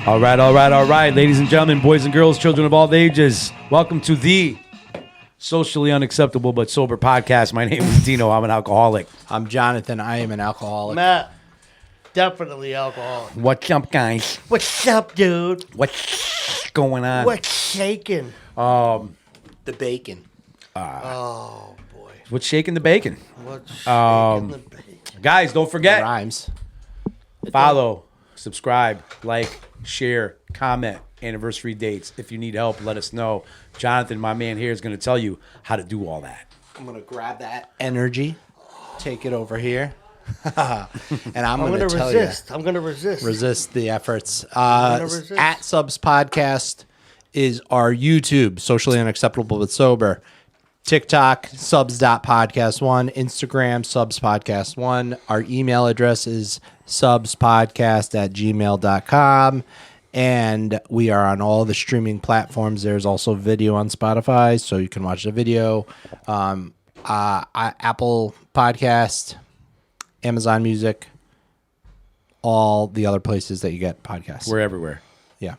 All right. Ladies and gentlemen, boys and girls, children of all ages, welcome to the Socially Unacceptable But Sober podcast. My name is Dino. I'm an alcoholic. I'm Jonathan. I am an alcoholic. Matt, definitely alcoholic. What's up, guys? What's up, dude? What's going on? What's shaking? The bacon. Oh, boy. What's shaking the bacon? What's shaking the bacon? Guys, don't forget, Rhymes. follow, subscribe, like, share, comment, anniversary dates. If you need help, let us know. Jonathan, my man here, is going to tell you how to do all that. I'm going to grab that energy, take it over here, and I'm going to tell resist. you. I'm going to resist. Resist the efforts. resist. At Subs Podcast is our YouTube, Socially Unacceptable But Sober. TikTok, subs.podcast1. Instagram, subspodcast1. Our email address is subspodcast@gmail.com. And we are on all the streaming platforms. There's also video on Spotify, so you can watch the video. Apple Podcast, Amazon Music, all the other places that you get podcasts. We're everywhere. Yeah.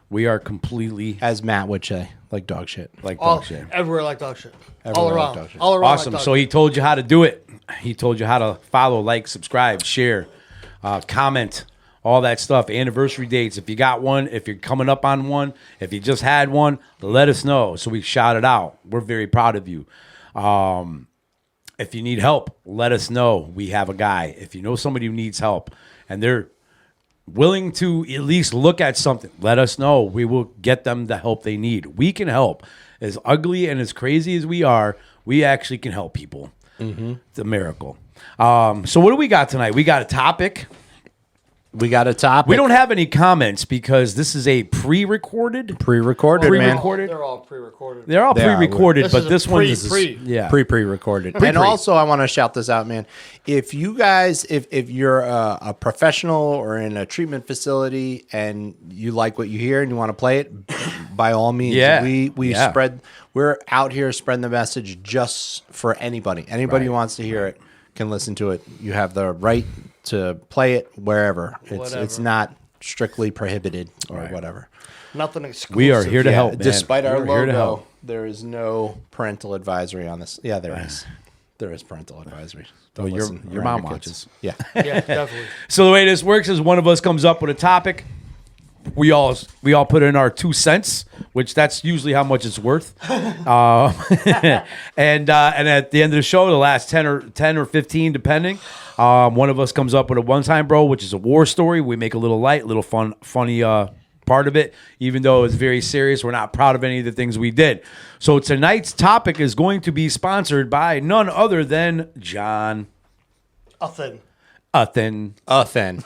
We are completely As Matt would say, like dog shit. like All, dog shit. everywhere like dog shit. Everywhere All like around. dog shit. All around. Awesome. Like dog So he told you how to do it. He told you how to follow, like, subscribe, share, comment, all that stuff. Anniversary dates. If you got one, if you're coming up on one, if you just had one, let us know so we shout it out. We're very proud of you. If you need help, let us know. We have a guy. If you know somebody who needs help and they're willing to at least look at something, let us know. We will get them the help they need. We can help. As ugly and as crazy as we are, we actually can help people. Mm-hmm. It's a miracle. So what do we got tonight? We got a topic. We got a topic. We don't have any comments because this is a pre-recorded. pre-recorded, man. Pre-recorded. They're all pre-recorded. They're all They are. pre-recorded, This but is a this one pre- is pre. yeah. Pre-recorded. And also, I want to shout this out, man. If you guys, if you're a professional or in a treatment facility and you like what you hear and you want to play it, by all means, Yeah. we Yeah. spread. We're out here spreading the message just for anybody. Anybody who wants to hear it can listen to it. You have the right to play it wherever. It's Whatever. not strictly prohibited or whatever. Nothing exclusive. We are here to help, man. Despite our We're here to logo, help. there is no parental advisory on this. Yeah, there is. There is parental advisory. Don't your listen your around mom your kids. watches. Yeah. Yeah, definitely. So the way this works is one of us comes up with a topic. We all put in our 2 cents, which that's usually how much it's worth. And at the end of the show, the last 10 or 15, depending, one of us comes up with a one-time bro, which is a war story. We make a little light, little funny part of it, even though it's very serious. We're not proud of any of the things we did. So tonight's topic is going to be sponsored by none other than John Nothing. Uthen.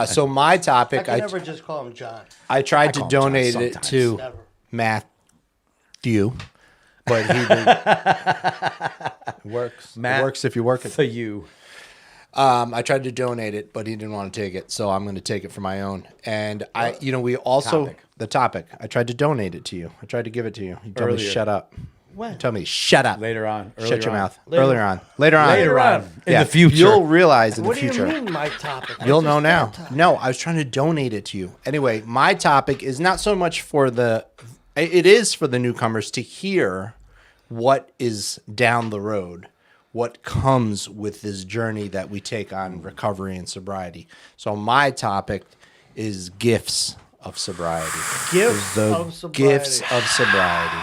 So my I topic, can never just call him John. I tried to call him John donate it sometimes. to Never. Matthew, but he didn't. It works. Matt, It works if you work it. For you. I tried to donate it, but he didn't want to take it, so I'm going to take it for my own. And we also Topic. the topic. I tried to donate it to you. I tried to give it to you. You told me Earlier. shut up. When? You told me shut up. Later on. Shut your mouth. Later. Earlier on. Later on. Later on. In Yeah, the future. You'll realize in What the do future. you mean, my topic? You'll know now. No, I was trying to donate it to you. Anyway, my topic is not so much for it is for the newcomers to hear what is down the road, what comes with this journey that we take on recovery and sobriety. So my topic is gifts of sobriety. Gifts The of sobriety. gifts of sobriety.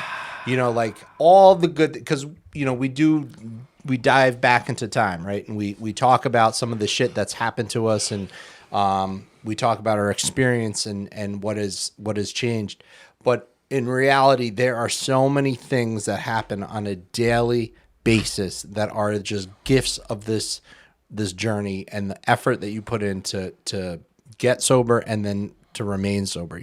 Like all the good, because we dive back into time, right? And we talk about some of the shit that's happened to us, and we talk about our experience and what has changed. But in reality, there are so many things that happen on a daily basis that are just gifts of this journey and the effort that you put in to get sober and then to remain sober.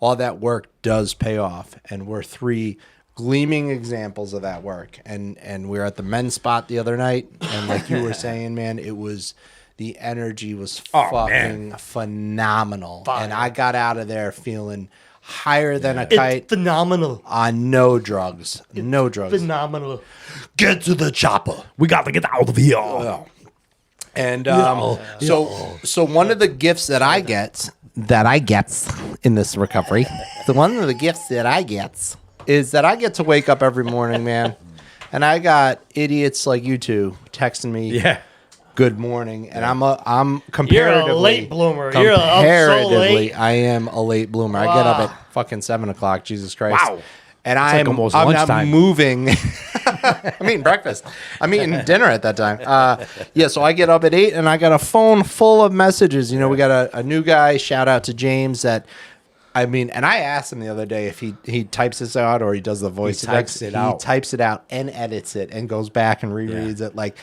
All that work does pay off, and we're 3 gleaming examples of that work. And we were at the men's spot the other night, and like you were saying, man, the energy was fucking phenomenal. Fire. And I got out of there feeling higher than a kite. It's phenomenal. On no drugs. No drugs. Phenomenal. Get to the chopper. We got to get out of here. And so one of the gifts that I get that I gets in this recovery, one of the gifts that I gets is that I get to wake up every morning, man, and I got idiots like you two texting me. Yeah. Good morning, and I'm You're comparatively a late bloomer. You're up so comparatively, late. I am a late bloomer. I get up at fucking 7:00. Jesus Christ! Wow. And It's like almost I'm not lunchtime. moving. I'm eating breakfast. I'm eating dinner at that time. Yeah, so I get up at 8, and I got a phone full of messages. You know, we got a new guy. Shout out to James. That I mean, and I asked him the other day if he types this out or he does the voice. He types it out. He types it out and edits it and goes back and rereads it. Like,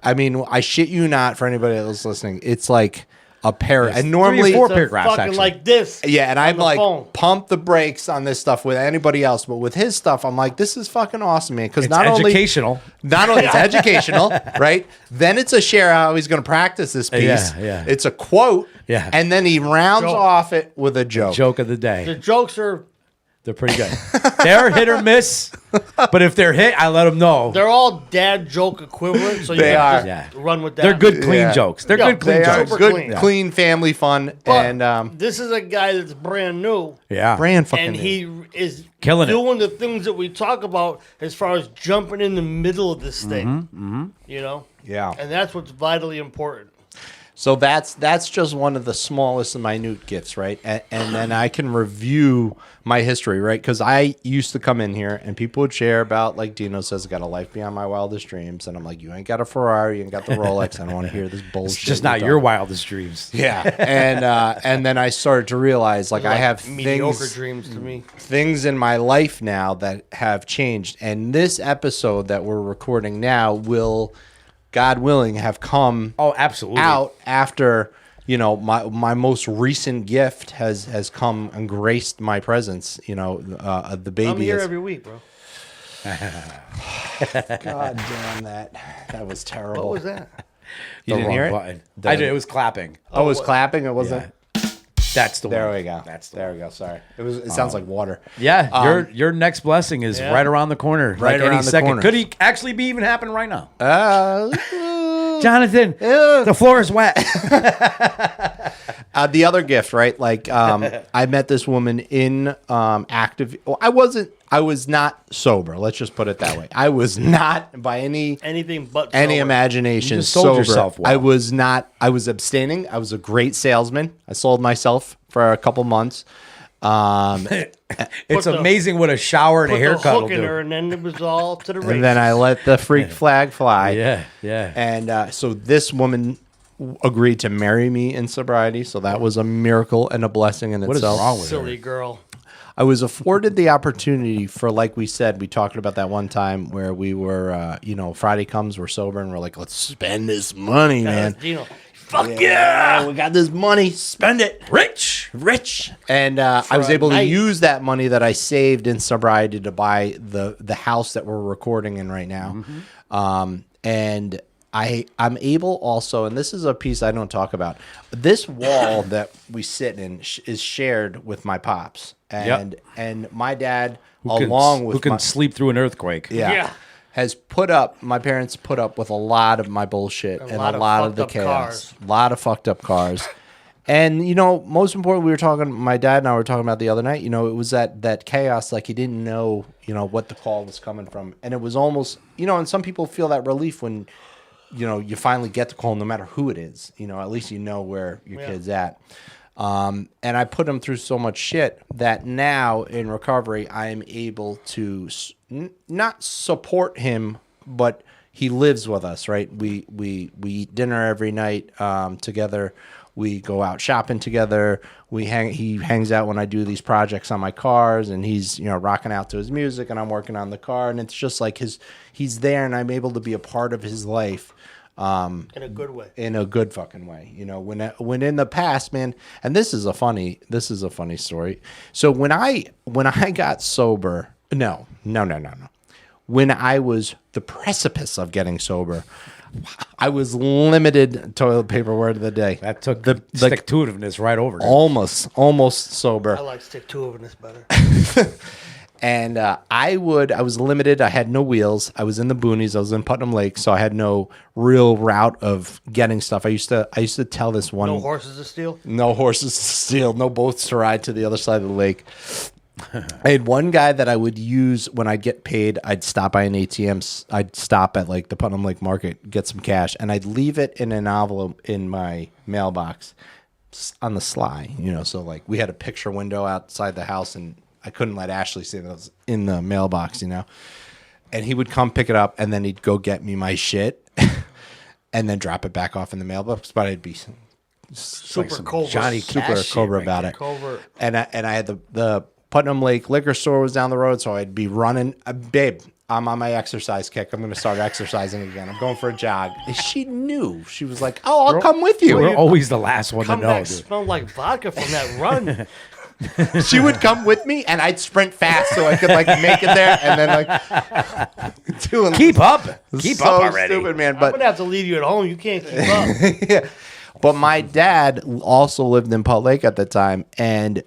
I mean, I shit you not. For anybody else listening, it's like a paragraph. And normally, 3 or 4 It's paragraphs, fucking actually. like this. yeah, and on I'm the like, phone. pump the brakes on this stuff with anybody else, but with his stuff, I'm like, this is fucking awesome, man. Because It's not educational. only it's educational, right? Then it's a share how he's going to practice this piece. Yeah. It's a quote, Yeah. and then he rounds Joke. off it with a joke. Joke of the The day. jokes are, They're pretty good. They're hit or miss, but if they're hit, I let them know. they're all dad joke equivalent. So you They can are. just Yeah. run with that. They're good, clean Yeah. jokes. They're Yeah, good, clean They are jokes. Super good, clean. clean family fun, But and this is a guy that's brand new. Yeah. brand fucking And new. he is Killing it. doing the things that we talk about as far as jumping in the middle of this thing. You know? Yeah. And that's what's vitally important. So that's just one of the smallest and minute gifts, right? And then I can review my history, right? Because I used to come in here and people would share about, like Dino says, got a life beyond my wildest dreams, and I'm like, you ain't got a Ferrari, you ain't got the Rolex. I don't want to hear this bullshit. It's just you're not talking your wildest dreams. Yeah, and then I started to realize, like I have mediocre dreams to me. things in my life now that have changed, and this episode that we're recording now will, God willing, have come Oh, absolutely. out after, you know, my most recent gift has come and graced my presence. You know, the baby. I'm here is- every week, bro. God damn that was terrible. What was that? You The didn't wrong hear it? button. I did. It was clapping. Oh, it was clapping. It wasn't. That's the There one. we go. That's the There one. we go. Sorry. It sounds like water. Yeah, your next blessing is Yeah. right around the corner. Right like any around the second. corner. Could he actually be even happening right now? Jonathan, The floor is wet. the other gift, right? Like, I met this woman in active. Well, I was not sober. Let's just put it that way. I was not by Anything but any sober. imagination You just sold sober. yourself well. I was not. I was abstaining. I was a great salesman. I sold myself for a couple months. It's the- amazing what a shower and Put a the haircut will hook in do. her, and then it was all to the races. And then I let the freak flag fly. Yeah. And so this woman agreed to marry me in sobriety. So that was a miracle and a blessing in What is itself. wrong with Silly girl. I was afforded the opportunity for, like we said, we talked about that one time where we were, Friday comes, we're sober, and we're like, let's spend this money, man. Dino. Fuck yeah, we got this money, spend it. Rich. And I was a able to night. use that money that I saved in sobriety to buy the house that we're recording in right now. And I'm able also, and this is a piece I don't talk about, this wall that we sit in is shared with my pops. And my dad, along with who can my, sleep through an earthquake. Yeah. has my parents put up with a lot of my bullshit and a lot of the fucked up chaos. cars. A lot of fucked up cars. And, most important, my dad and I were talking about the other night, it was that chaos, like he didn't know, what the call was coming from. And it was almost, and some people feel that relief when, you finally get the call, no matter who it is, at least you know where your kid's at. And I put him through so much shit that now in recovery, I am able to not support him, but he lives with us, right? We eat dinner every night together. We go out shopping together. He hangs out when I do these projects on my cars, and he's rocking out to his music, and I'm working on the car, and it's just like he's there, and I'm able to be a part of his life. In a good way. In a good fucking way, when in the past, man, and this is a funny story. So when I got sober, no. When I was the precipice of getting sober, I was limited toilet paper word of the day. That took the stick-to-itiveness right over. Almost sober. I like stick to it better. And I was limited. I had no wheels. I was in the boonies. I was in Putnam Lake, so I had no real route of getting stuff. I used to tell this one. No horses to steal? No horses to steal. No boats to ride to the other side of the lake. I had one guy that I would use when I'd get paid. I'd stop by an ATM. I'd stop at like the Putnam Lake Market, get some cash, and I'd leave it in an envelope in my mailbox on the sly. So like we had a picture window outside the house, and I couldn't let Ashley see that it was in the mailbox. And he would come pick it up, and then he'd go get me my shit, and then drop it back off in the mailbox. But I'd be Super covert. Johnny super Cash cobra shit about right it. Covert. And I had the Putnam Lake liquor store was down the road, so I'd be running. Babe, I'm on my exercise kick. I'm going to start exercising again. I'm going for a jog. And she knew. She was like, "Oh, I'll come with you." We're always the last one to Come know, back, dude. smell like vodka from that run. She would come with me, and I'd sprint fast so I could like make it there, and then like doing Keep up. Keep so up already. stupid, man. I'm But going to have to leave you at home. You can't keep up. yeah. But my dad also lived in Putt Lake at the time, and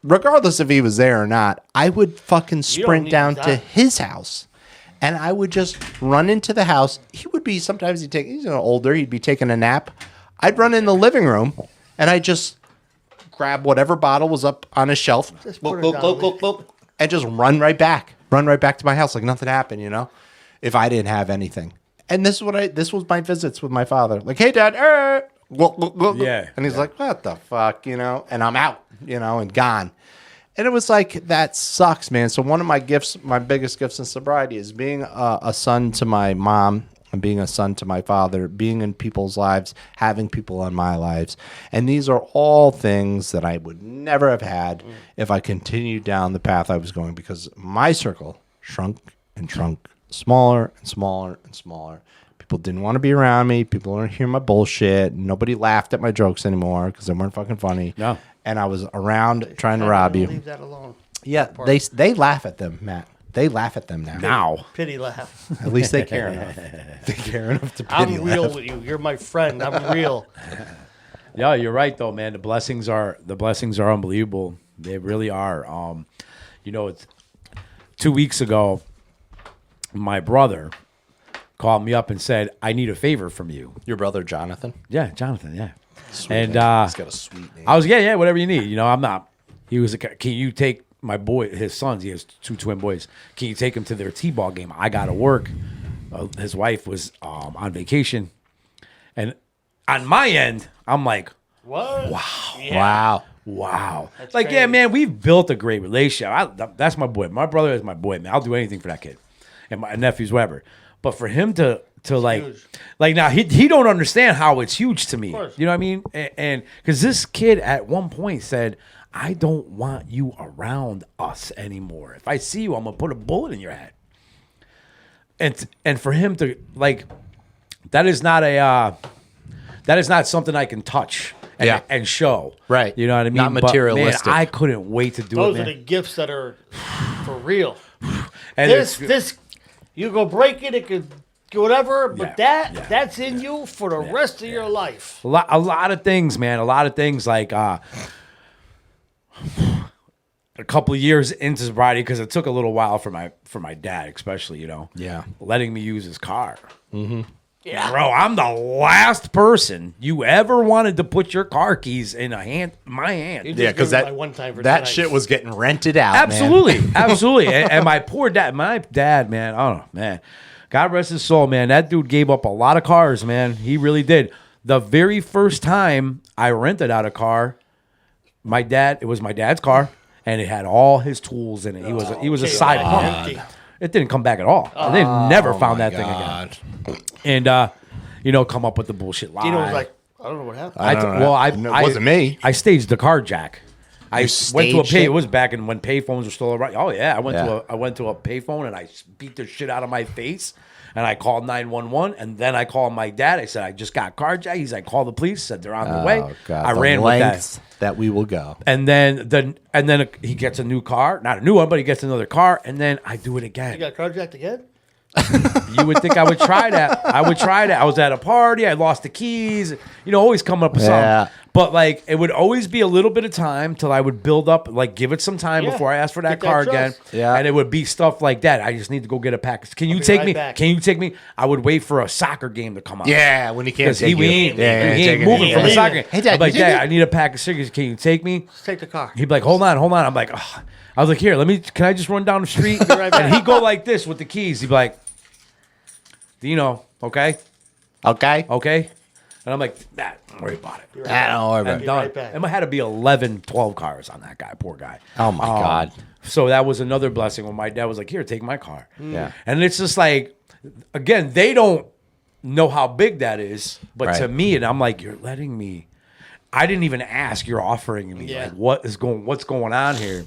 regardless if he was there or not, I would fucking sprint need down that. to his house, and I would just run into the house. He would be sometimes he's older. He'd be taking a nap. I'd run in the living room, and I just grab whatever bottle was up on a shelf, Just put it down. and just run right back to my house like nothing happened. If I didn't have anything. And this was my visits with my father. Like, hey, Dad, Yeah, and he's like, what the fuck, and I'm out, and gone. And it was like, that sucks, man. So one of my biggest gifts in sobriety is being a son to my mom and being a son to my father, being in people's lives, having people in my lives. And these are all things that I would never have had if I continued down the path I was going, because my circle shrunk and shrunk, smaller and smaller and smaller. People didn't want to be around me. People didn't hear my bullshit. Nobody laughed at my jokes anymore because they weren't fucking funny. No. And I was around trying to rob you. Leave that alone. Yeah, they laugh at them, Matt. They laugh at them now. Now. Pity laugh. At least they care enough. They care enough to pity I'm real laugh. with you. You're my friend. I'm real. Yeah, you're right though, man. The blessings are unbelievable. They really are. It's 2 weeks ago, my brother called me up and said, "I need a favor from you." Your brother Jonathan? Yeah, Jonathan. Yeah. Sweet And name. He's got a sweet name. I was yeah, whatever you need. I'm not. He was like, "Can you take my boy, his sons? He has 2 twin boys. Can you take them to their t-ball game? I got to work." His wife was on vacation, and on my end, I'm like, What? Wow. wow. That's Like, yeah, crazy. man, we've built a great relationship. That's my boy. My brother is my boy, man. I'll do anything for that kid. And my nephews, whatever. But for him to huge. like now he don't understand how it's huge to me. course. You know what I mean? And because this kid at one point said, "I don't want you around us anymore. If I see you, I'm gonna put a bullet in your head." And for him to like, that is not something I can touch and show. Right. You know what I mean? Not But, materialistic. man, I couldn't wait to do Those it. are Man. the gifts that are for real. And This, you go break it, it could whatever, but Yeah. that's in you for the rest of your life. a lot of things, man. A lot of things like a couple of years into sobriety, because it took a little while for my dad, especially, Yeah. letting me use his car. Yeah. Bro, I'm the last person you ever wanted to put your car keys in my hand. You just Yeah, because give it that my one time for that tonight. shit was getting rented out. man. Absolutely. And my poor dad, man, oh man, God rest his soul, man. That dude gave up a lot of cars, man. He really did. The very first time I rented out a car, it was my dad's car, and it had all his tools in it. He was a Okay, side wow. pump. Empty. It didn't come back at all. They never found that thing God. again. And come up with the bullshit lie. Dino was like, I don't know what happened. I don't know. It wasn't me. I staged the car jack. I went to a staged pay. it? It was back when payphones were still around. Oh yeah, I went Yeah. to a payphone and I beat the shit out of my face. And I called 911, and then I called my dad. I said, "I just got carjacked." He's like, "Call the police." Said they're on the way. Oh, God, I the ran with that. lengths that we will go. And then he gets a new car, not a new one, but he gets another car, and then I do it again. You got carjacked again? You would think I would try that. I was at a party. I lost the keys. Always coming up with Yeah. something. But like, it would always be a little bit of time till I would build up, like, give it some time Yeah. before I ask for that Get that car again. trust. Yeah. And it would be stuff like that. I just need to go get a package. Can you be take right me? back. Can you take me? I would wait for a soccer game to come out. Yeah, when he can't Because take he you. ain't, Yeah, he take ain't it. moving He from the ain't soccer leaving. game. Hey, Dad, I'm like, you take Dad, it? I need a pack of cigarettes. Can you take me? Let's take the car. He'd be like, hold on. I'm like, ugh. I was like, here, can I just run down the street? right back. And he'd go like this with the keys. He'd be like, Dino, okay? Okay. And I'm like, nah, don't worry about it. Don't worry about I'm it. done. right back. And I had to be 11, 12 cars on that guy, poor guy. Oh, my God. So that was another blessing when my dad was like, here, take my car. Yeah. And it's just like, again, they don't know how big that is. But to Right. me, and I'm like, you're letting me. I didn't even ask. You're offering me. Yeah. Like, what's going on here?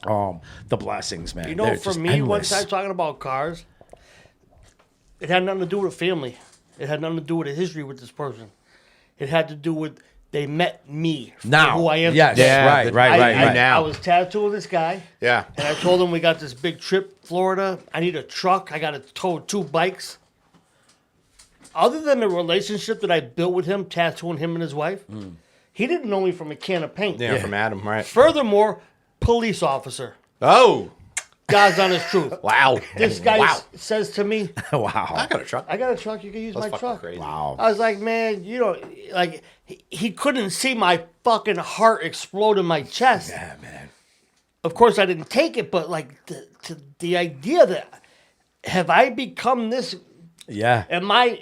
The blessings, man. You know, They're for just me, endless. one time talking about cars, it had nothing to do with family. It had nothing to do with a history with this person. It had to do with they met me for Now, who I am. yes, today. Yeah, right, the- right, I, right, I, right. now. I was tattooing this guy, Yeah. and I told him we got this big trip, Florida. I need a truck. I got to tow 2 bikes. Other than the relationship that I built with him, tattooing him and his wife, he didn't know me from a can of paint. Yeah, from Adam, right? Furthermore, police officer. Oh. God's honest truth. Wow. This guy Wow. says to me, Wow. I got a truck. I got a truck, you can use my fucking truck. crazy. Wow. I was like, man, you know, like, he couldn't see my fucking heart explode in my chest. Yeah, man. Of course, I didn't take it, but like, the idea that, have I become this, Yeah. am I...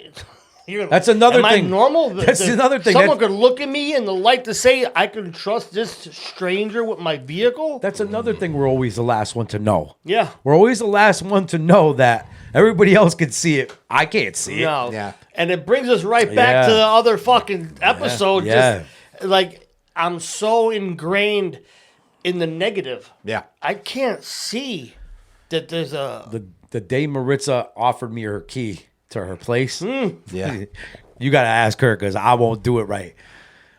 That's another am thing. I normal? That's another thing. Someone That's- could look at me in the light to say I can trust this stranger with my vehicle. That's another thing we're always the last one to know. Yeah. We're always the last one to know that everybody else can see it. I can't see it. No. Yeah. And it brings us right back to Yeah. the other fucking episode. Yeah. Just like, I'm so ingrained in the negative. Yeah. I can't see that there's a. The day Maritza offered me her key to her place, Yeah. you got to ask her because I won't do it right.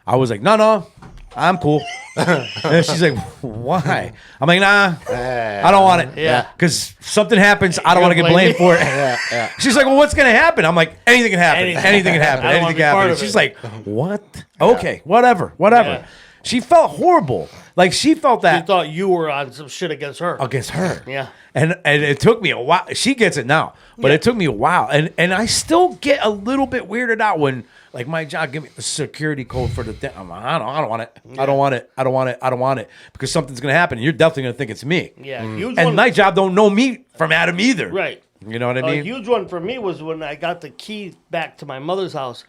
I was like, no, I'm cool. And she's like, why? I'm like, nah, I don't want it. Yeah. Because something happens, I don't want to get gonna blame blamed me? for it. She's like, well, what's going to happen? I'm like, anything can happen. Anything. Anything can happen. I don't wanna Anything be can part happen. of She's it. like, what? Okay, whatever. Yeah. She felt horrible. Like, she felt I that thought you were on some shit against her. against her. Yeah. And it took me a while. She gets it now, but Yeah. it took me a while. And I still get a little bit weirded out when, like, my job give me the security code for the thing. I'm like, I don't want it. I don't want it. I don't want it. I don't want it. Because something's going to happen. And you're definitely going to think it's me. Yeah. Huge And one, my job don't know me from Adam either. right. You know what I A mean? huge one for me was when I got the key back to my mother's house.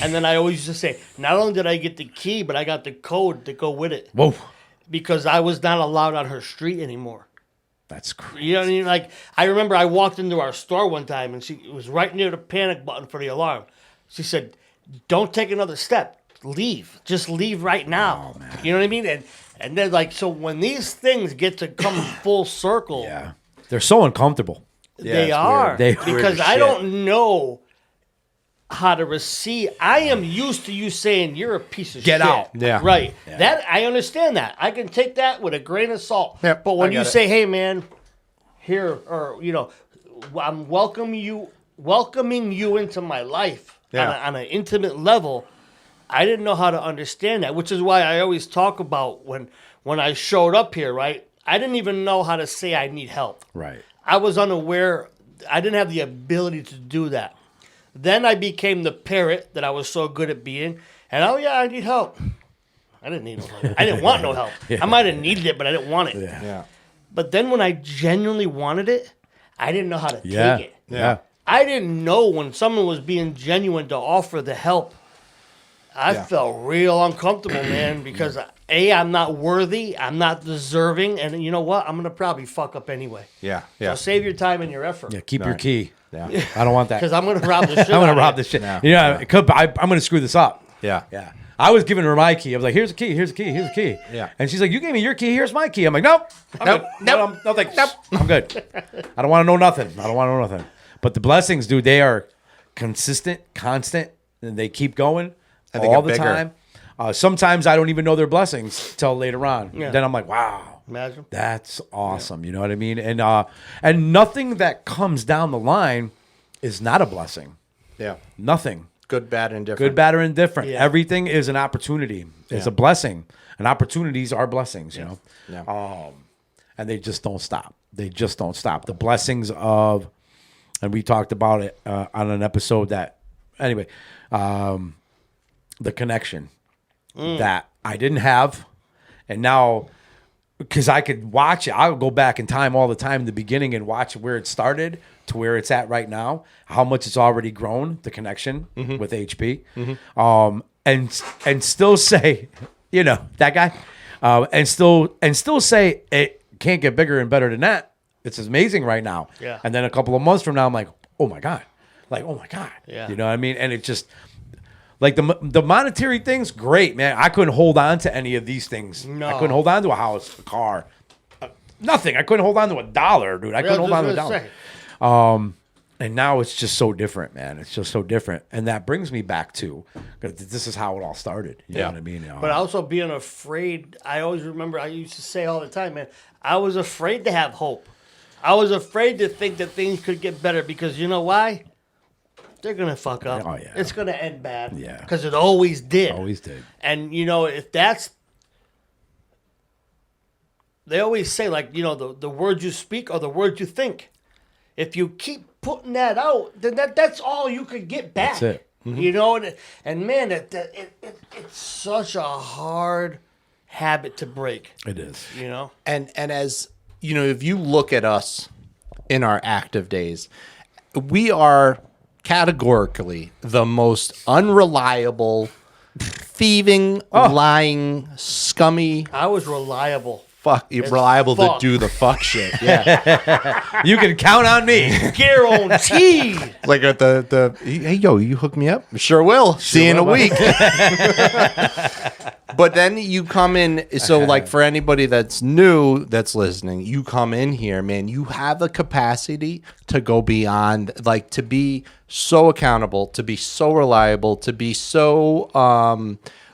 And then I always used to say, not only did I get the key, but I got the code to go with it. Whoa. Because I was not allowed on her street anymore. That's crazy. You know what I mean? Like, I remember I walked into our store one time and it was right near the panic button for the alarm. She said, don't take another step. Leave. Just leave right now. You know what I mean? And then, like, so when these things get to come full circle, Yeah. They're so uncomfortable. they it's are. weird. They- Because Weird as I shit. don't know how to receive. I am used to you saying you're a piece of Get shit. out. Yeah. Right. That I understand that. I can take that with a grain of salt. Yep, But when I you get it. say, "Hey, man, here," or I'm welcoming you into my life Yeah. on an intimate level. I didn't know how to understand that, which is why I always talk about when I showed up here. Right. I didn't even know how to say I need help. Right. I was unaware. I didn't have the ability to do that. Then I became the parrot that I was so good at being. And, oh, yeah, I need help. I didn't need no help. I didn't want no help. I might have needed it, but I didn't want it. Yeah. But then when I genuinely wanted it, I didn't know how to Yeah. take it. Yeah. I didn't know when someone was being genuine to offer the help. I Yeah. felt real uncomfortable, man, because A, I'm not worthy, I'm not deserving, and you know what? I'm going to probably fuck up anyway. Yeah. So Yeah. save your time and your effort. Yeah. Keep your Right. key. Yeah. I don't want that. Because I'm going to rob the shit I'm out going of to rob it. this shit. Yeah. Yeah. It could, I'm going to screw this up. Yeah. Yeah. I was giving her my key. I was like, here's the key, here's the key, here's the key. Yeah. And she's like, you gave me your key, here's my key. I'm like, nope. I'm Nope. good. Nope. No, thanks. Nope. I'm good. I don't want to know nothing. I don't want to know nothing. But the blessings, dude, they are consistent, constant, and they keep going And they all get the bigger. time. Sometimes I don't even know their blessings till later on. Yeah. Then I'm like, wow. Imagine. That's awesome. You know what I mean? And nothing that comes down the line is not a blessing. Yeah. Nothing. Good, bad, and different. Good, bad, or indifferent. Yeah. Everything is an opportunity. It's a blessing. And opportunities are blessings, you know. Yeah. And they just don't stop. They just don't stop. The blessings of, and we talked about it on an episode that, anyway, the connection that I didn't have. And now, because I could watch it, I'll go back in time all the time in the beginning and watch where it started to where it's at right now, how much it's already grown, the connection with HP. And still say, you know, that guy, and still say it can't get bigger and better than that. It's amazing right now. Yeah. And then a couple of months from now, I'm like, oh my God. Like, oh my God. Yeah. You know what I mean? And it just, like the monetary things, great, man. I couldn't hold on to any of these things. No. I couldn't hold on to a house, a car, nothing. I couldn't hold on to $1, dude. I couldn't hold on to $1. And now it's just so different, man. It's just so different. And that brings me back to, 'cause this is how it all started. You know what I mean? But also being afraid, I always remember, I used to say all the time, man, I was afraid to have hope. I was afraid to think that things could get better because you know why? They're going to fuck up. Oh, yeah. It's going to end bad. Yeah. Because it always did. Always did. And, you know, if that's, they always say, like, you know, the words you speak are the words you think. If you keep putting that out, then that's all you could get back. That's it. You know, and man, it's such a hard habit to break. It is. You know? And as you know, if you look at us in our active days, we are categorically the most unreliable, thieving, lying, scummy, I was reliable. reliable fuck. to do the fuck shit. Yeah. You can count on me. Guaranteed. Like at the hey yo, you hook me up? Sure will. See you in a week. But then you come in, so like for anybody that's new that's listening, you come in here, man, you have the capacity to go beyond, like to be so accountable, to be so reliable, to be so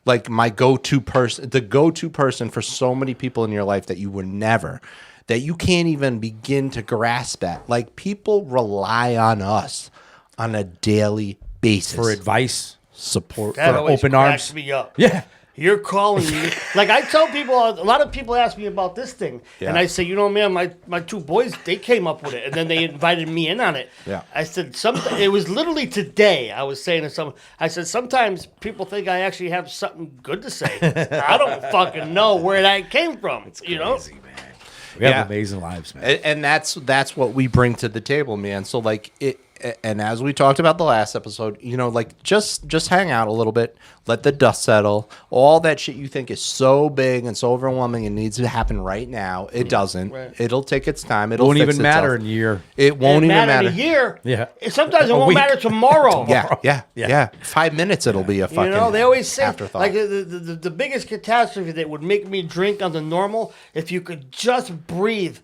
like my go-to person, the go-to person for so many people in your life that you were never, that you can't even begin to grasp that. Like people rely on us on a daily basis For advice. support. That for always open cracks arms. me up. Yeah. You're calling me. Like I tell people, a lot of people ask me about this thing. And I say, you know, man, my two boys, they came up with it. And then they invited me in on it. Yeah. I said, it was literally today. I was saying to someone, I said, sometimes people think I actually have something good to say. I don't fucking know where that came from. You know? Crazy, man. We have amazing lives, man. And that's what we bring to the table, man. So like it, and as we talked about the last episode, you know, like just hang out a little bit, let the dust settle. All that shit you think is so big and so overwhelming and needs to happen right now, it doesn't. Right. It'll take its time. It It'll won't fix even matter itself. in a year. It won't even matter. in a year. Yeah. Sometimes it A won't week. matter tomorrow. Yeah. 5 minutes it'll be a fucking You know, they always say, afterthought. like, the biggest catastrophe that would make me drink on the normal, if you could just breathe,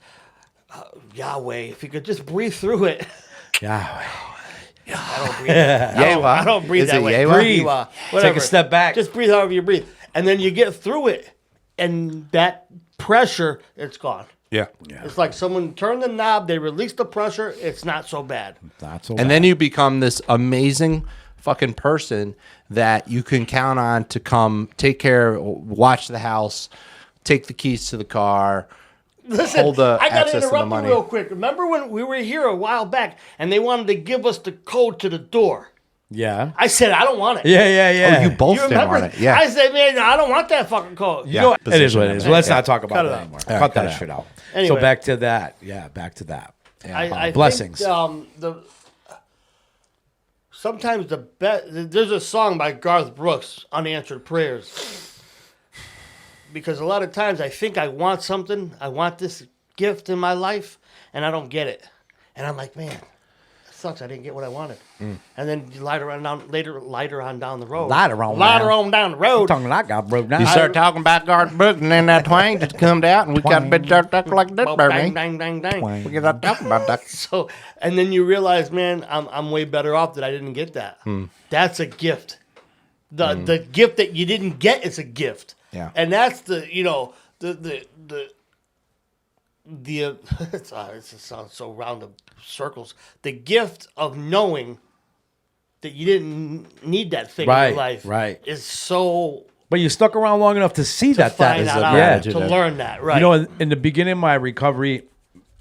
Yahweh, if you could just breathe through it. Yeah. I don't breathe. I don't breathe Is that it way. Yewa? Breathe. Take Whatever. a step back. Just breathe however you breathe. And then you get through it, and that pressure, it's gone. yeah. It's like someone turned the knob, they released the pressure, it's not so bad. Not so And then you become this amazing fucking person that you can count on to come take care, watch the house, take the keys to the car, Listen, hold the I got to access to the interrupt you money. real quick. Remember when we were here a while back, and they wanted to give us the code to the door? Yeah. I said, I don't want it. Yeah. Oh, you both You didn't remember? want it. Yeah. I said, man, I don't want that fucking code. Yeah. You know, it is what it Position is. of it. Let's not talk about Cut it that out. anymore. All right, cut cut that it shit out. Anyway. So back to that. Yeah, back to that. I Blessings. Think, sometimes the best. There's a song by Garth Brooks, "Unanswered Prayers," because a lot of times I think I want something, I want this gift in my life, and I don't get it, and I'm like, man, that sucks. I didn't get what I wanted, and then later on down the road, Later on down the road. Tongue like I broke down. You start talking about Garth Brooks, and then that twang just comes out, and we got a bit of talk like this, Well, baby. dang, dang, dang, dang. We got to talk about that. So, and then you realize, man, I'm way better off that I didn't get that. That's a gift. The gift that you didn't get is a gift. Yeah. And that's the it sounds so round of circles. The gift of knowing that you didn't need that thing in Right, your life right. is so But you stuck around long enough to see that find is that a out, gratitude. to learn that, right? You know, in the beginning of my recovery,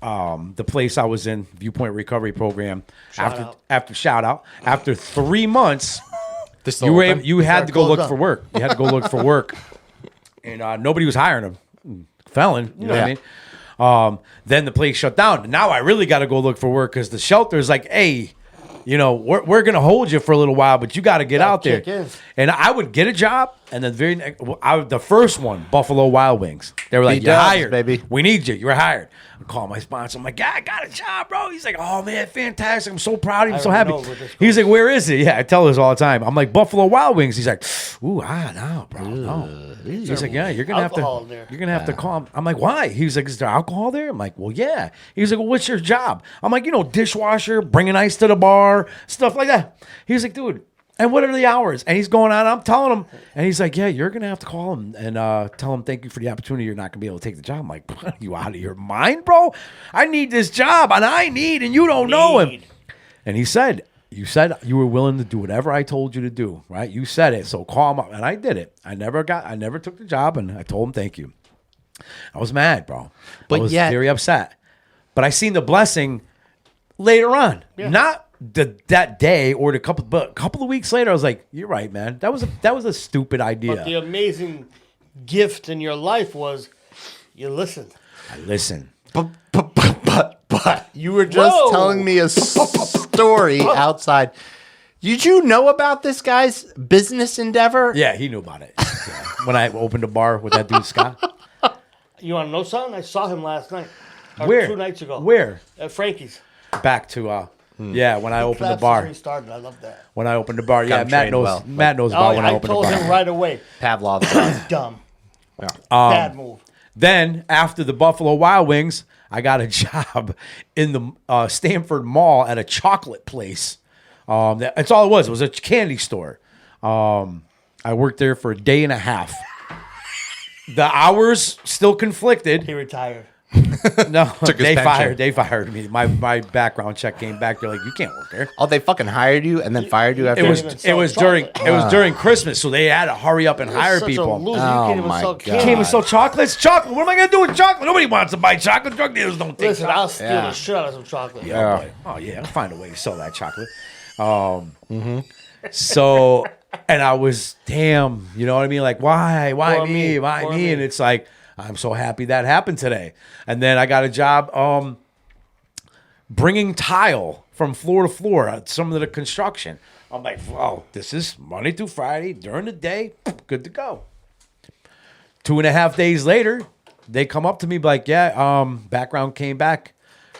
the place I was in, Viewpoint Recovery Program, after 3 months, you had to go look for work. You had to go look for work, and nobody was hiring him. Felon, you know what I mean? Then the place shut down. Now I really got to go look for work because the shelter's like, hey, you know, we're going to hold you for a little while, but you got to get out there. kick in. And I would get a job, and then the first one, Buffalo Wild Wings. They were like, you're B-dubs, hired. baby. We need you. You're hired. I call my sponsor. I'm like, yeah, I got a job, bro. He's like, oh, man, fantastic. I'm so proud of you. I'm so happy. He's like, where is it? Yeah, I tell this all the time. I'm like, Buffalo Wild Wings. He's like, ooh, no, bro, no. He's like, yeah, you're going to have alcohol there. you're going to have to call him. I'm like, why? He's like, is there alcohol there? I'm like, well, yeah. He's like, well, what's your job? I'm like, dishwasher, bringing ice to the bar, stuff like that. He's like, dude, and what are the hours? And he's going on. I'm telling him, and he's like, yeah, you're gonna have to call him and tell him thank you for the opportunity. You're not gonna be able to take the job. I'm like, are you out of your mind, bro? I need this job, and you don't know him. And he said, you said you were willing to do whatever I told you to do, right? You said it, so call him up, and I did it. I never took the job, and I told him thank you. I was mad, bro. But I was yet- very upset. But I seen the blessing later on, not that day or but a couple of weeks later. I was like, "You're right, man. That was a stupid idea." But the amazing gift in your life was you listened. I listen. But you were just Whoa. telling me a story outside. Did you know about this guy's business endeavor? Yeah, he knew about it. Yeah. When I opened a bar with that dude Scott. You want to know something? I saw him last night. Or Where? 2 nights ago. Where? At Frankie's. Back to yeah, when I opened the Claps bar. before he started. I love that. When I opened the bar, yeah, I'm Matt trained knows. well. Matt knows Oh, about when I I opened the told bar. him right away. Pavlov's dog. Dumb. Yeah. Bad move. Then after the Buffalo Wild Wings, I got a job in the Stanford Mall at a chocolate place. That's all it was. It was a candy store. I worked there for a day and a half. The hours still conflicted. He retired. No, Took his pension. They fired me. My background check came back. They're like, you can't work there. Oh, they fucking hired you and then fired you after. It was even sell during chocolate. Christmas, so they had to hurry up and hire Such people. A loser. Oh, You can't even my sell God. candy. Can't even sell chocolates. Chocolate. What am I gonna do with chocolate? Nobody wants to buy chocolate. Drug dealers don't take Listen, chocolate. I'll steal the shit out of some chocolate. Yeah. Oh yeah, I'll find a way to sell that chocolate. So, and I was damn, you know what I mean? Like, why Poor me? me. Why Poor me? me. And it's like, I'm so happy that happened today. And then I got a job bringing tile from floor to floor at some of the construction. I'm like, wow, this is Monday through Friday during the day, good to go. 2.5 days later, they come up to me like, yeah, background came back.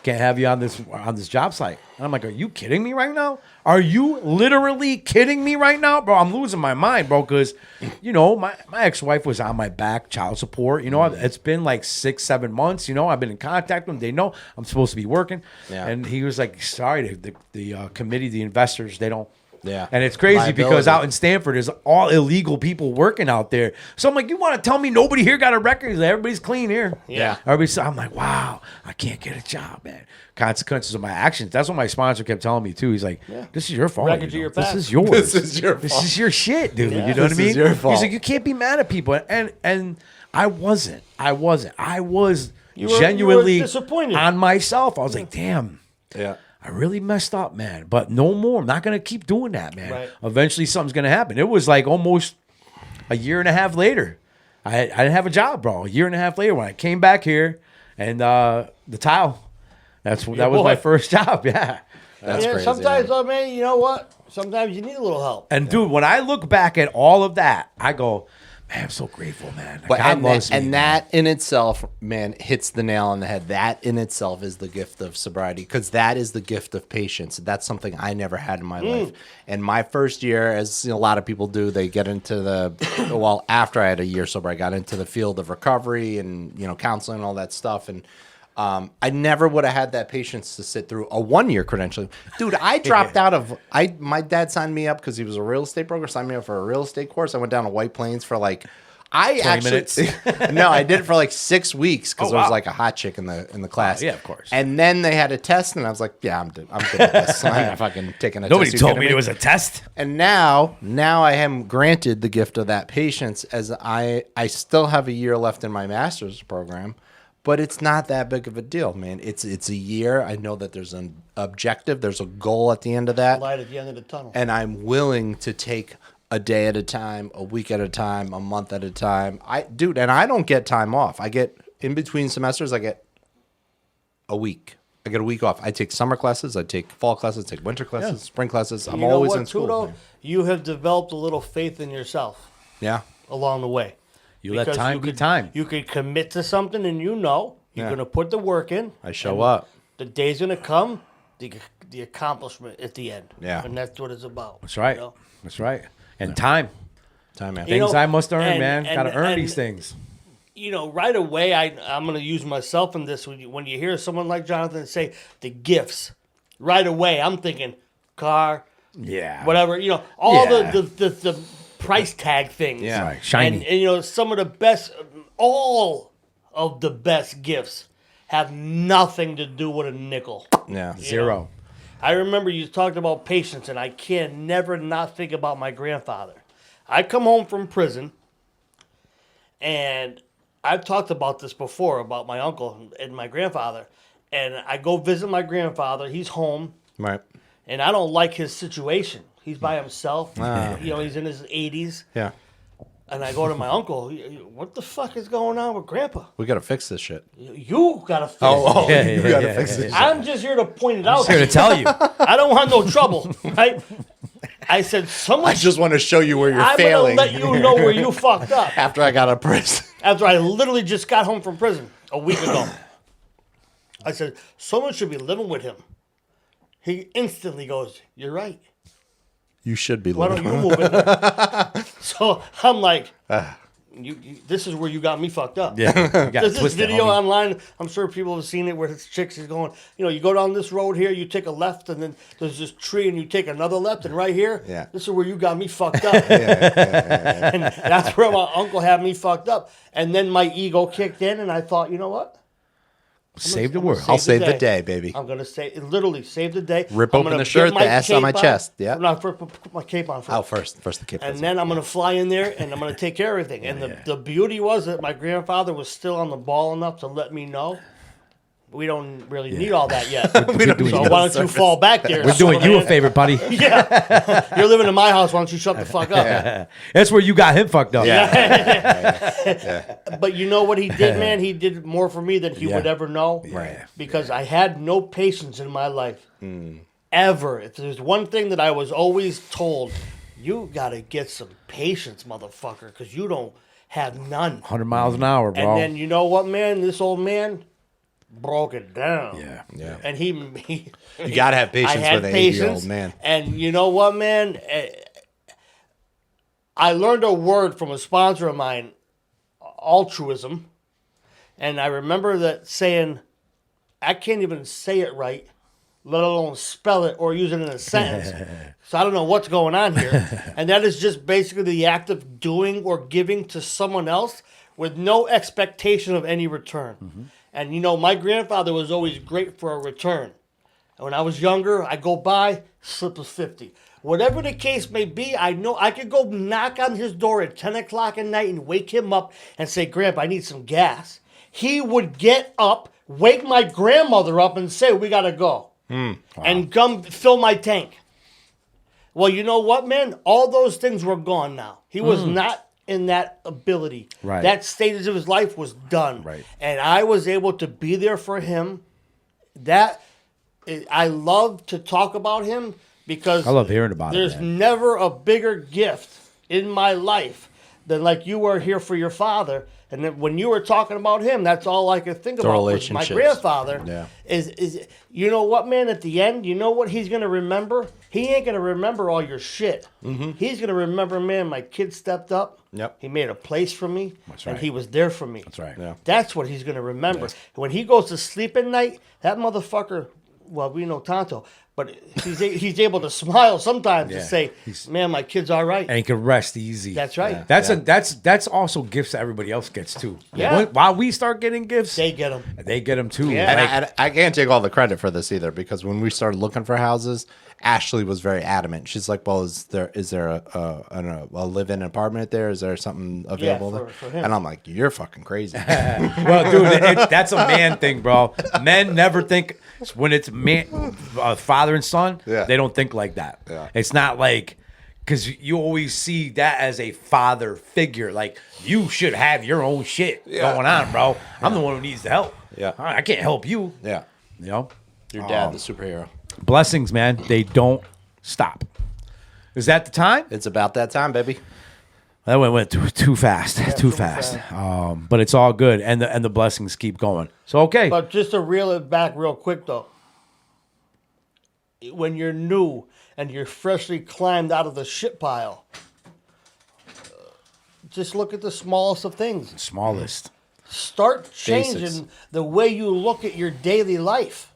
Can't have you on this job site. And I'm like, are you kidding me right now? Are you literally kidding me right now? Bro, I'm losing my mind, bro, because, my ex-wife was on my back, child support. It's been like 6-7 months. I've been in contact with them. They know I'm supposed to be working. Yeah. And he was like, sorry, the committee, the investors, they don't. Yeah. And it's crazy because Liability. out in Stanford, there's all illegal people working out there. So I'm like, you want to tell me nobody here got a record? He's like, everybody's clean here. Yeah. I'm like, wow, I can't get a job, man. Consequences of my actions. That's what my sponsor kept telling me too. He's like, this is your fault. Record to your This past. is yours. This is your This fault. is your shit, dude. Yeah. You know what I This mean? is your fault. He's like, you can't be mad at people. And I wasn't. I was You were genuinely disappointed. on myself. I was like, damn. Yeah. I really messed up, man. But no more. I'm not going to keep doing that, man. Right. Eventually, something's going to happen. It was like almost a year and a half later. I didn't have a job, bro. A year and a half later when I came back here and the tile. That was boy. my first job. Yeah. That's crazy. Sometimes, man. man, you know what? Sometimes you need a little help. And dude, when I look back at all of that, I go, man, I'm so grateful, man. But God and loves that, me. and that in itself, man, hits the nail on the head. That in itself is the gift of sobriety, because that is the gift of patience. That's something I never had in my life. And my first year, as a lot of people do, they get into the after I had a year sober, I got into the field of recovery and counseling and all that stuff. And I never would have had that patience to sit through a 1-year credentialing. Dude, I dropped out of my dad signed me up because he was a real estate broker, signed me up for a real estate course. I went down to White Plains for I 20 actually minutes? no, I did it for like 6 weeks because Oh, there was wow. like a hot chick in the class. yeah, of course. And then they had a test, and I was like, yeah, I'm good at this. I'm not fucking taking a Nobody test. You told kidding me there was a test. And now I am granted the gift of that patience, as I still have a year left in my master's program, but it's not that big of a deal, man. It's a year. I know that there's an objective, there's a goal at the end of that, Light at the end of the tunnel. and I'm willing to take a day at a time, a week at a time, a month at a time. And I don't get time off. I get in between semesters. I get a week. I get a week off. I take summer classes. I take fall classes. I take winter classes, spring classes. I'm You know always what, in school. Tudo? man. You have developed a little faith in yourself Yeah. along the way. You let Because time be time. You could commit to something, and you're Yeah. going to put the work in. I show and up. The day's going to come, the accomplishment at the end. Yeah. And that's what it's about. That's right. you know? That's right. And time. Time, man. You Things know, I must earn, and- man. Got to and- earn and- these things. You know, right away, I'm going to use myself in this. When you hear someone like Jonathan say the gifts, right away, I'm thinking car, Yeah. whatever, you know, all Yeah. the price tag things. Yeah. Right. Shiny. And, you know, some of the best, all of the best gifts have nothing to do with a nickel. Yeah. Zero. I remember you talked about patience, and I can never not think about my grandfather. I come home from prison, and I've talked about this before, about my uncle and my grandfather, and I go visit my grandfather. He's home, Right. and I don't like his situation. He's by himself. You know, he's in his 80s. Yeah. And I go to my uncle, what the fuck is going on with Grandpa? We got to fix this shit. You got to fix it. Yeah, you yeah, got to yeah, fix yeah, this shit. I'm just here to point it out. Here to tell you. I don't want no trouble, right? I said, someone. I just want to show you where you're I'm failing. gonna let you know where you fucked up. After I got out of prison. After I literally just got home from prison a week ago, I said, someone should be living with him. He instantly goes, "You're right. You should be Why living. don't you move in there?" So I'm like, you, this is where you got me fucked up. Yeah. You got There's this twisted, video homie. online. I'm sure people have seen it where this chick is going, you know, you go down this road here, you take a left, and then there's this tree, and you take another left, and right here, Yeah. this is where you got me fucked up. And that's where my uncle had me fucked up. And then my ego kicked in, and I thought, you know what? Save the I'm gonna world. I'll save the day, baby. I'm gonna literally save the day. Rip I'm open gonna the shirt, get the S on my cape chest. Yeah. No, first put my cape on first. Oh, first the kid. And then I'm going to fly in there and I'm going to take care of everything. And the beauty was that my grandfather was still on the ball enough to let me know we don't really need all that yet. We're doing So you- why don't you fall back there? We're doing you a Superman? favor, buddy. Yeah. You're living in my house. Why don't you shut the fuck up? That's where you got him fucked up. But you know what he did, man? He did more for me than he Yeah. would ever know. Right. Because I had no patience in my life. Ever. If there's one thing that I was always told, you got to get some patience, motherfucker, because you don't have none. 100 miles an hour, bro. And then you know what, man? This old man broke it down. Yeah. Yeah. And he You gotta have patience I had with an patience, 80-year-old man. And you know what, man? I learned a word from a sponsor of mine, altruism. And I remember that saying, I can't even say it right, let alone spell it or use it in a sentence. So I don't know what's going on here. And that is just basically the act of doing or giving to someone else with no expectation of any return. Mm-hmm. And you know, my grandfather was always great for a return. And when I was younger, I go by, slip of 50. Whatever the case may be, I know I could go knock on his door at 10 o'clock at night and wake him up and say, Grandpa, I need some gas. He would get up, wake my grandmother up and say, we got to go. And come fill my tank. Well, you know what, man? All those things were gone now. He was not in that ability. Right. That stage of his life was done. Right. And I was able to be there for him. I love to talk about him because I love hearing about it, there's man. never a bigger gift in my life than like you were here for your father. And then when you were talking about him, that's all I could think about was my relationships. grandfather. Yeah. Is you know what, man? At the end, you know what he's gonna remember? He ain't gonna remember all your shit. He's gonna remember, man. My kid stepped up. Yep. He made a place for me, That's and right. he was there for me. That's right. Yeah. That's what he's gonna remember. When he goes to sleep at night, that motherfucker. Well, we know Tonto, But he's able to smile sometimes Yeah. and say, "Man, my kid's all right." And he can rest easy. That's right. Yeah. That's also gifts that everybody else gets too. Yeah. While we start getting gifts, They get them. they get them too. Yeah. And I can't take all the credit for this either, because when we started looking for houses, Ashley was very adamant. She's like, "Well, is there a live-in apartment there? Is there something available there?" for him. And I'm like, "You're fucking crazy." Well, dude, that's a man thing, bro. Men never think when it's father and son. Yeah. They don't think like that. Yeah. It's not like because you always see that as a father figure. Like you should have your own shit going on, bro. I'm the one who needs the help. Yeah. I can't help you. Yeah, You know, your dad, the superhero. blessings, man. They don't stop. Is that the time? It's about that time, baby. That went too fast, too fast. But it's all good, and the blessings keep going. So okay, But just to reel it back real quick, though, when you're new and you're freshly climbed out of the shit pile, just look at the smallest of things. smallest. Start changing Basics. the way you look at your daily life.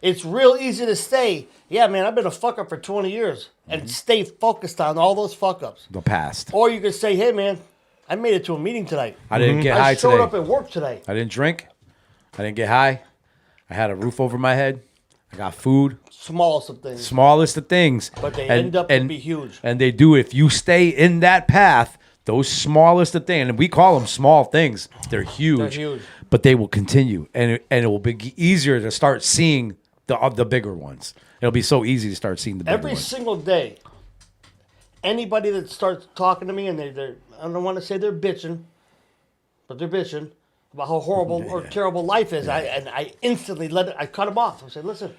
It's real easy to say, "Yeah, man, I've been a fuck up for 20 years," and stay focused on all those fuck ups. The past. Or you could say, "Hey, man, I made it to a meeting tonight. I didn't get I high showed today. up at work today." I didn't drink. I didn't get high. I had a roof over my head. I got food. Smallest of things. Smallest of things. But they end up to be huge. And they do. If you stay in that path, those smallest of things, and we call them small things, they're huge. They're huge. But they will continue, and it will be easier to start seeing the bigger ones. It'll be so easy to start seeing the bigger Every ones. single day, anybody that starts talking to me and they're I don't want to say they're bitching, but they're bitching about how horrible or terrible life is. I instantly I cut them off. I said, "Listen,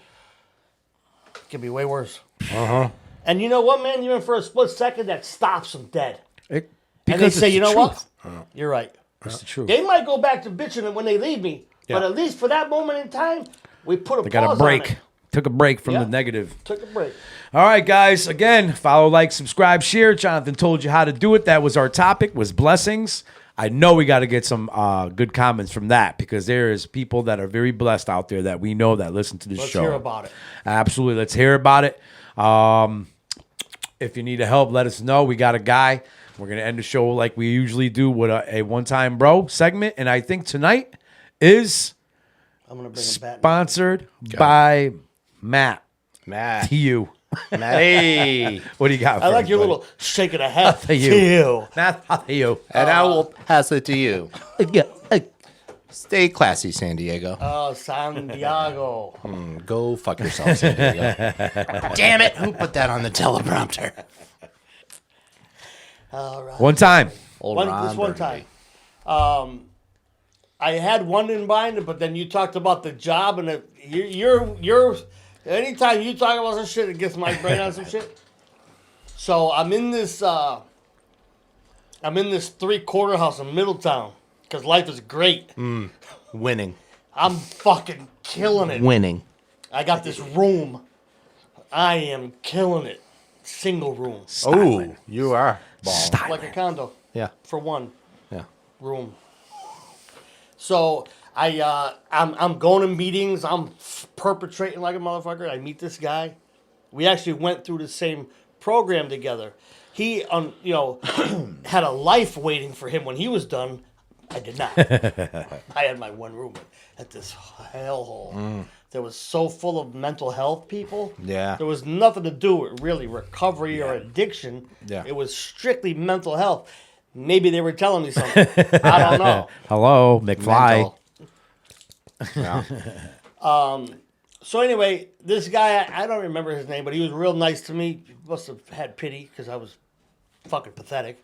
it can be way worse." And you know what, man? Even for a split second, that stops them dead. And they Because say, it's "You the know truth. what? You're right." That's the truth. They might go back to bitching when they leave me, but at least for that moment in time, we put a They got a pause on break. it. Took a break from Yeah. the negative. Took a break. All right, guys. Again, follow, like, subscribe, share. Jonathan told you how to do it. That was our topic, was blessings. I know we got to get some good comments from that, because there is people that are very blessed out there that we know that listen to this Let's show. hear about it. Absolutely. Let's hear about it. If you need help, let us know. We got a guy. We're going to end the show like we usually do with a one-time bro segment. And I think tonight is I'm gonna bring him back. sponsored by Matt. Matt. To you. Matty. What do you got for I like us, your buddy? little shake of the head. To you. Ew. Matt, to you. And I will pass it to you. Yeah. Stay classy, San Diego. Oh, San Diego. Go fuck yourself, San Diego. Damn it. Who put that on the teleprompter? All right. One time. Old One Ron time. Burgundy. I had one in mind, but then you talked about the job, and you're anytime you talk about some shit, it gets my brain on some shit. So I'm in this 3/4 house in Middletown because life is great. Winning. I'm fucking killing it. Winning. I got this room. I am killing it. Single room, Oh, you are. Ball. like a condo Yeah. for one Yeah. room. So I'm going to meetings. I'm perpetrating like a motherfucker. I meet this guy. We actually went through the same program together. He had a life waiting for him when he was done. I did not. I had my one room at this hellhole that was so full of mental health people. Yeah. There was nothing to do with really recovery or addiction. Yeah. It was strictly mental health. Maybe they were telling me something. I don't know. Hello, McFly. Mental. Yeah. So anyway, this guy, I don't remember his name, but he was real nice to me. He must have had pity because I was fucking pathetic.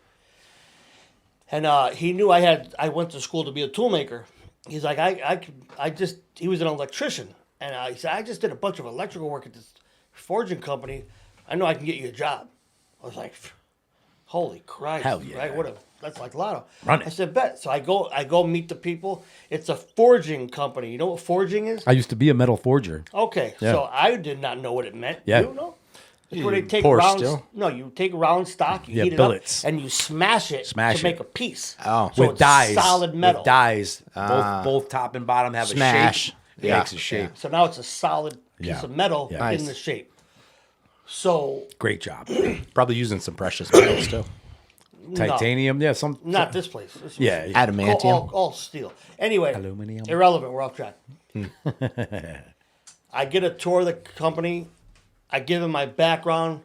And he knew I went to school to be a toolmaker. He's like, he was an electrician. And he said, I just did a bunch of electrical work at this forging company. I know I can get you a job. I was like, holy Christ. Hell yeah. Right? That's like lotto. Run it. I said, bet. So I go meet the people. It's a forging company. You know what forging is? I used to be a metal forger. Okay, Yeah. so I did not know what it meant. Yeah. You know? It's where they take pour round. steel? No, you take round stock, you Yeah, heat it billets. up, and you smash it Smash to it. make a piece. Oh. so With it's dies. solid metal. With dies. Both top and bottom have Smash. a shape. It Yeah. makes a shape. So now it's a solid piece Yeah. of metal Yeah. in Nice. the shape. So Great job. Probably using some precious metals too. Titanium. Yeah. not this place. This Yeah, was yeah. Adamantium. all steel. Anyway, Aluminum. irrelevant. We're off track. I get a tour of the company. I give him my background.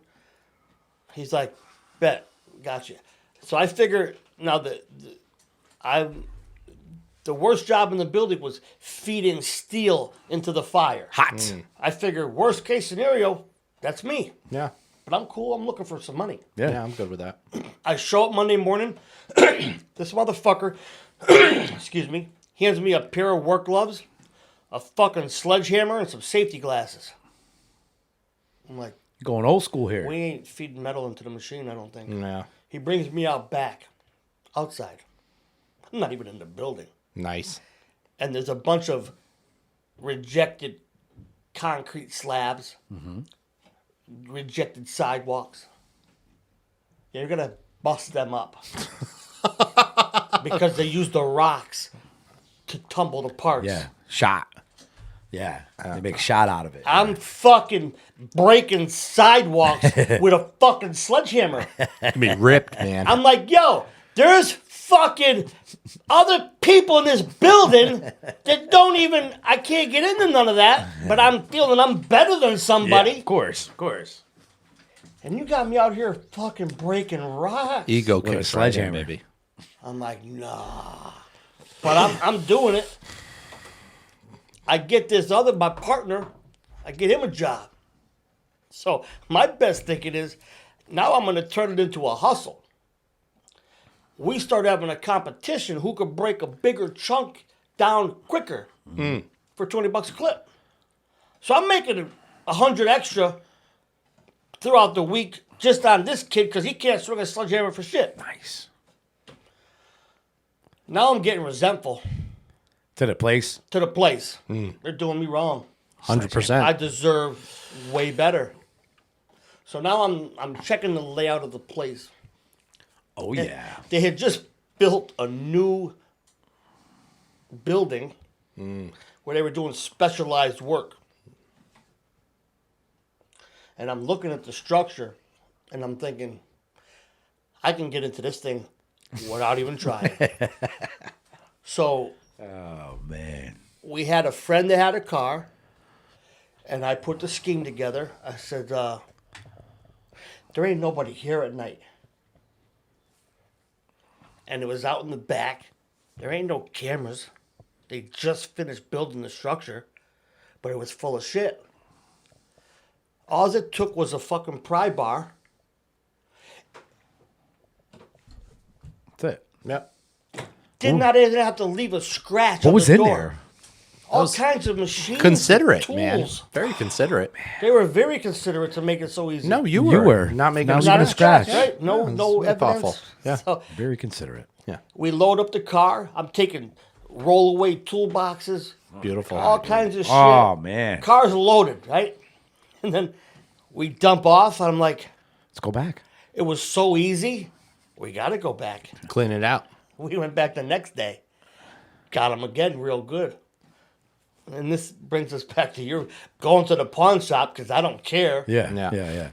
He's like, "Bet, gotcha." So I figure now that the worst job in the building was feeding steel into the fire. Hot. I figure worst case scenario, that's me. Yeah. But I'm cool. I'm looking for some money. Yeah, I'm good with that. I show up Monday morning. This motherfucker, excuse me, hands me a pair of work gloves, a fucking sledgehammer, and some safety glasses. I'm like, Going old school here. we ain't feeding metal into the machine, I don't think. Yeah. He brings me out back, outside. I'm not even in the building. Nice. And there's a bunch of rejected concrete slabs, rejected sidewalks. You're going to bust them up. Because they use the rocks to tumble the parts. Yeah. Shot. Yeah. They make shot out of it. I'm fucking breaking sidewalks with a fucking sledgehammer. I mean, ripped, man. I'm like, yo, there's fucking other people in this building that don't even, I can't get into none of that, but I'm feeling I'm better than somebody. Yeah, of course. Of course. And you got me out here fucking breaking rocks. Ego With a kicks right in, sledgehammer. baby. I'm like, nah. But I'm doing it. I get my partner, I get him a job. So my best thinking is, now I'm going to turn it into a hustle. We start having a competition who could break a bigger chunk down quicker for $20 a clip. So I'm making 100 extra throughout the week just on this kid because he can't swing a sledgehammer for shit. Nice. Now I'm getting resentful To the place. to the place. They're doing me wrong. 100%. I deserve way better. So now I'm checking the layout of the place. Oh, And yeah. They had just built a new building where they were doing specialized work. And I'm looking at the structure and I'm thinking, I can get into this thing without even trying. So Oh, man. we had a friend that had a car, and I put the scheme together. I said, there ain't nobody here at night. And it was out in the back. There ain't no cameras. They just finished building the structure, but it was full of shit. All it took was a fucking pry bar. That's it. Yep. Did not even have to leave a scratch What on was the in door. there? All kinds of machines. Considerate, tools. man. Very considerate. They were very considerate to make it so easy. No, you You were. were. Not making Not us leaving Not a a scratch. Right? No, Yeah, no it's evidence. thoughtful. Yeah. So Very considerate. Yeah. we load up the car. I'm taking roll-away toolboxes, Beautiful. all kinds of shit. Oh, man. Car's loaded, right? And then we dump off. And I'm like, Let's go back. it was so easy. We got to go back. Clean it out. We went back the next day. Got him again real good. And this brings us back to your going to the pawn shop because I don't care. Yeah. Yeah. Yeah. Yeah.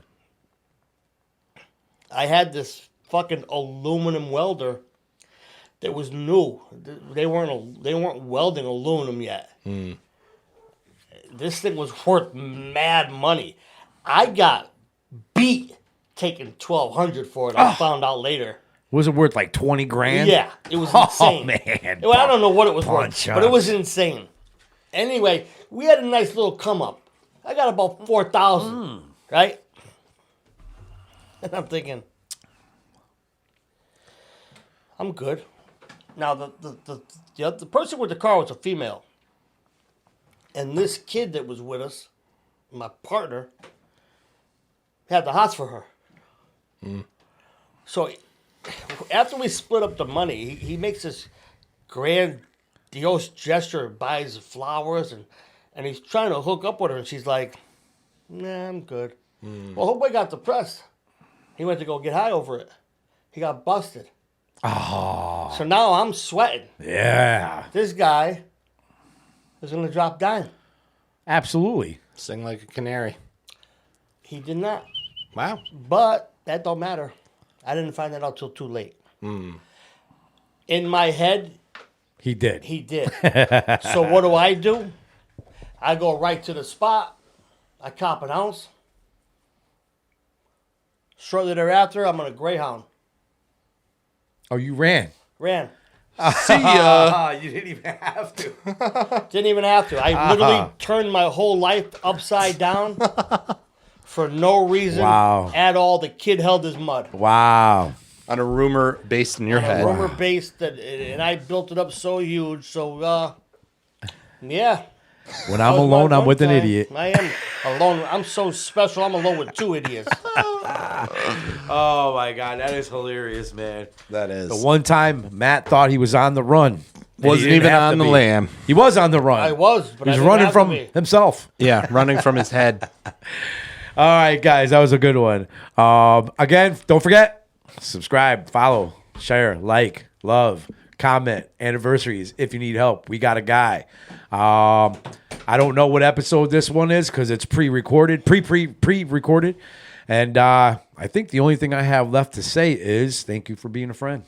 I had this fucking aluminum welder that was new. They weren't welding aluminum yet. This thing was worth mad money. I got beat taking $1,200 for it. I found out later. Was it worth like 20 grand? Yeah, it was Oh, insane. man. Well, I don't know what it was Pawn worth, but it shops. was insane. Anyway, we had a nice little come up. I got about 4,000, right? And I'm thinking, I'm good. Now the person with the car was a female, and this kid that was with us, my partner, had the hots for her. So after we split up the money, he makes this grandiose gesture, buys flowers, and he's trying to hook up with her, and she's like, nah, I'm good. Well, homeboy got depressed. He went to go get high over it. He got busted. Oh. So now I'm sweating. Yeah. This guy is going to drop dime. Absolutely. Sing like a canary. He did not. Wow. But that don't matter. I didn't find that out till too late. In my head, He did. he did. So what do? I go right to the spot. I cop an ounce. Shortly thereafter, I'm on a Greyhound. Oh, you ran. Ran. See ya. You didn't even have to. Didn't even have to. I literally turned my whole life upside down for no reason Wow. at all. The kid held his mud. Wow. On a rumor based in your head. Rumor based, and I built it up so huge. So, yeah. When I'm That was alone, my I'm one with an time. idiot. I am alone. I'm so special. I'm alone with 2 idiots. Oh my God, that is hilarious, man. That is. The one time Matt thought he was on the run. and he Wasn't didn't even have on to the be. lam. He was on the run. I was, but He I was didn't running have from to be. himself. Yeah, running from his head. All right, guys, that was a good one. Again, don't forget, subscribe, follow, share, like, love, comment, anniversaries. If you need help, we got a guy. I don't know what episode this one is because it's pre-recorded. And I think the only thing I have left to say is thank you for being a friend.